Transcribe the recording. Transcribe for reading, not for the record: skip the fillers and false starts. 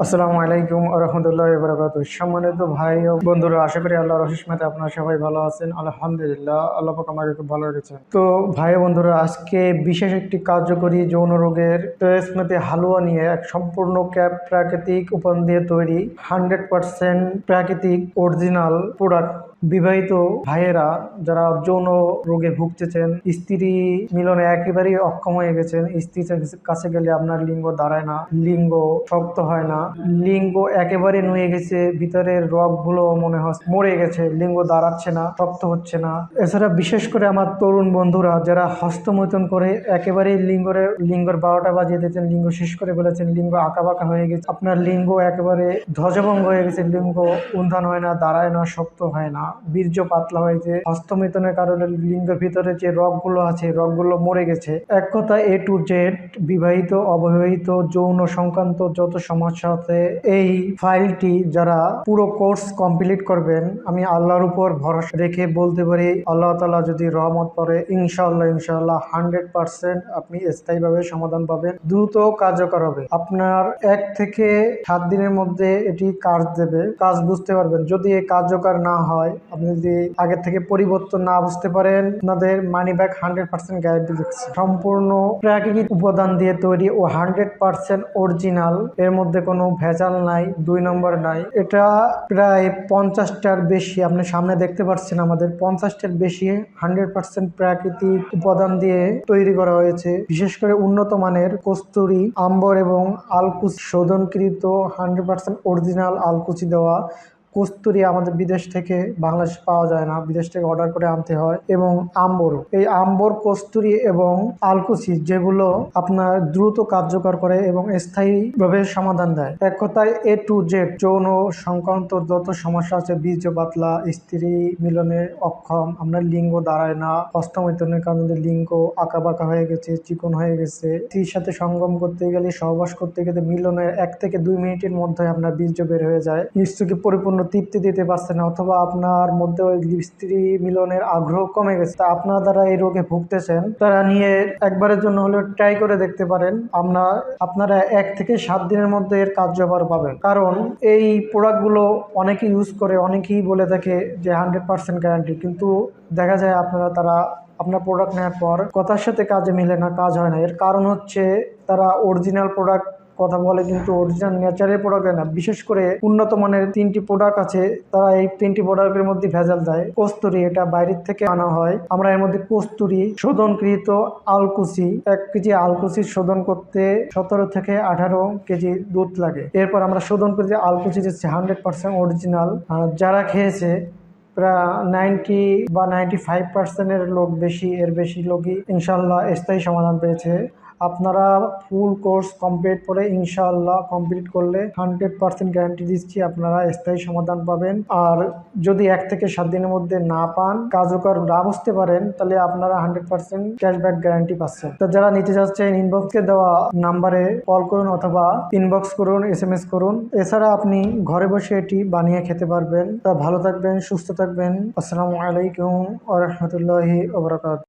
আসসালামু আলাইকুম রহমতুল্লাহ বরকাত। সম্মানিত ভাই ও বন্ধুরা, আশা করি আল্লাহর অশেষ মেতে আপনারা সবাই ভালো আছেন। আলহামদুলিল্লাহ, আল্লাহ পাক আমাকে খুব ভালো রেখেছেন। তো ভাই ও বন্ধুরা, আজকে বিশেষ একটি কার্যকরী যৌন রোগের স্মৃতি হালুয়া নিয়ে এক সম্পূর্ণ প্রাকৃতিক উপাদান দিয়ে তৈরি 100% প্রাকৃতিক অরিজিনাল প্রোডাক্ট বিবাহিত ভাইয়েরা যারা যৌন রোগে ভুগতেছেন, স্ত্রী মিলনে একেবারেই অক্ষম হয়ে গেছেন, স্ত্রীর কাছে গেলে আপনার লিঙ্গ দাঁড়ায় না, লিঙ্গ শক্ত হয় না, লিঙ্গ একেবারে নুয়ে গেছে, ভিতরের রগগুলো মনে হয় মরে গেছে, লিঙ্গ দাঁড়াচ্ছে না, শক্ত হচ্ছে না। এছাড়া বিশেষ করে আমার তরুণ বন্ধুরা যারা হস্তমৈথুন করে একেবারেই লিঙ্গর 12টা বাজিয়ে দিয়েছেন, লিঙ্গ শেষ করে ফেলেছেন, লিঙ্গ আঁকাবাঁকা হয়ে গেছে, আপনার লিঙ্গ একেবারে ধ্বজভঙ্গ হয়ে গেছে, লিঙ্গ উন্ধান হয় না, দাঁড়ায় না, শক্ত হয় না, বীর্য পাতলা হয়েছে, হস্তমৈথুনের কারণে লিঙ্গের ভিতরে যে রগগুলো আছে রগগুলো মরে গেছে। এক কথা A to Z বিবাহিত অবিবাহিত যৌন সংক্রান্ত যত সমস্যা আছে, এই ফাইলটি যারা পুরো কোর্স কমপ্লিট করবেন, আমি আল্লাহর উপর ভরসা রেখে বলতে পারি, আল্লাহ তাআলা যদি রহমত করে ইনশাআল্লাহ 100% আপনি স্থায়ীভাবে সমাধান পাবেন, দ্রুত কার্যকর হবে। আপনার 1 থেকে 7 দিনের মধ্যে এটি কাজ দেবে, কাজ বুঝতে পারবেন। যদি এই কার্যকর না হয়, আপনি যদি আগে থেকে পরিবর্তন না বুঝতে পারেন, আপনাদের মানি ব্যাক 100% গ্যারান্টি দিচ্ছি। সম্পূর্ণ প্রাকৃতিক উপাদান দিয়ে তৈরি ও 100% অরিজিনাল, এর মধ্যে কোনো ভেজাল নাই, 2 নম্বর নাই। এটা প্রায় 50টার বেশি, আপনি সামনে দেখতে পাচ্ছেন, আমাদের 50টার বেশি 100% প্রাকৃতিক উপাদান দিয়ে তৈরি করা হয়েছে। বিশেষ করে উন্নত মানের কস্তুরী, আম্বর এবং আলকুচি শোধনকৃত 100% অরিজিনাল আলকুচি দেওয়া কস্তুরি আমাদের বিদেশ থেকে বাংলাদেশে পাওয়া যায় না, বিদেশ থেকে অর্ডার করে আনতে হয়। এবং আম্বর, এই আম্বর, কস্তুরি এবং আলকুচি যেগুলো আপনার দ্রুত কার্যকর করে এবং স্থায়ীভাবে সমাধান দেয়। এক কথায় A to Z যৌন সংক্রান্ত যত সমস্যা আছে, বীর্য পাতলা, স্ত্রী মিলনে অক্ষম, আপনার লিঙ্গ দাঁড়ায় না, হস্তমৈথুনের কারণে লিঙ্গ আঁকাবাঁকা হয়ে গেছে, চিকন হয়ে গেছে, স্ত্রীর সাথে সঙ্গম করতে গেলে, সহবাস করতে গেলে মিলনের 1 থেকে 2 মিনিটের মধ্যে আপনার বীর্য বের হয়ে যায়, স্ত্রীকে পরিপূর্ণ তৃপ্তি দিতে পারছেন না, অথবা আপনার মধ্যে ওই স্ত্রী মিলনের আগ্রহ কমে গেছে, তা আপনারা যারা এই রোগে ভুগতেছেন তারা নিয়ে একবারের জন্য হলেও ট্রাই করে দেখতে পারেন। আপনারা 1 থেকে 7 দিনের মধ্যে এর কার্যকর পাবেন। কারণ এই প্রোডাক্টগুলো অনেকে ইউজ করে, অনেকেই বলে থাকে যে 100% গ্যারান্টি, কিন্তু দেখা যায় আপনার প্রোডাক্ট নেওয়ার পর কথার সাথে কাজে মিলে না, কাজ হয় না। এর কারণ হচ্ছে তারা অরিজিনাল প্রোডাক্ট কথা বলে, কিন্তু অরিজিনাল ন্যাচারাল প্রোডাক্ট না। বিশেষ করে উন্নত মানের 3টি প্রোডাক্ট আছে, তারা এই 3টি প্রোডাক্টের মধ্যে ভেজাল দেয়। কস্তুরি, এটা বাইরের থেকে আনা হয়, আমরা এর মধ্যে কস্তুরি শোধনকৃত আলকুচি, 1 কেজি আলকুচি শোধন করতে 17 থেকে 18 কেজি দুধ লাগে। এরপর আমরা শোধন করে যে আলকুচি দিচ্ছি 100% অরিজিনাল। যারা খেয়েছে প্রায় 90 বা 95% লোক, এর বেশি লোকই ইনশাল্লাহ স্থায়ী সমাধান পেয়েছে। আপনারা ফুল কোর্স কমপ্লিট করে ইনশাআল্লাহ কমপ্লিট করলে 100% গ্যারান্টি দিচ্ছি আপনারা স্থায়ী সমাধান পাবেন। আর যদি 1 থেকে 7 দিনের মধ্যে না পান, কার্যকর না বুঝতে পারেন, তাহলে আপনারা 100% ক্যাশব্যাক গ্যারান্টি পাচ্ছেন। তো যারা নিতে যাচ্ছেন, ইনবক্সে দেওয়া নাম্বারে কল করুন অথবা ইনবক্স করুন, SMS করুন। এছাড়া আপনি ঘরে বসে এটি বানিয়ে খেতে পারবেন। তা ভালো থাকবেন, সুস্থ থাকবেন। আসসালামু আলাইকুম ওয়া রাহমাতুল্লাহি ওয়া বারাকাতুহু।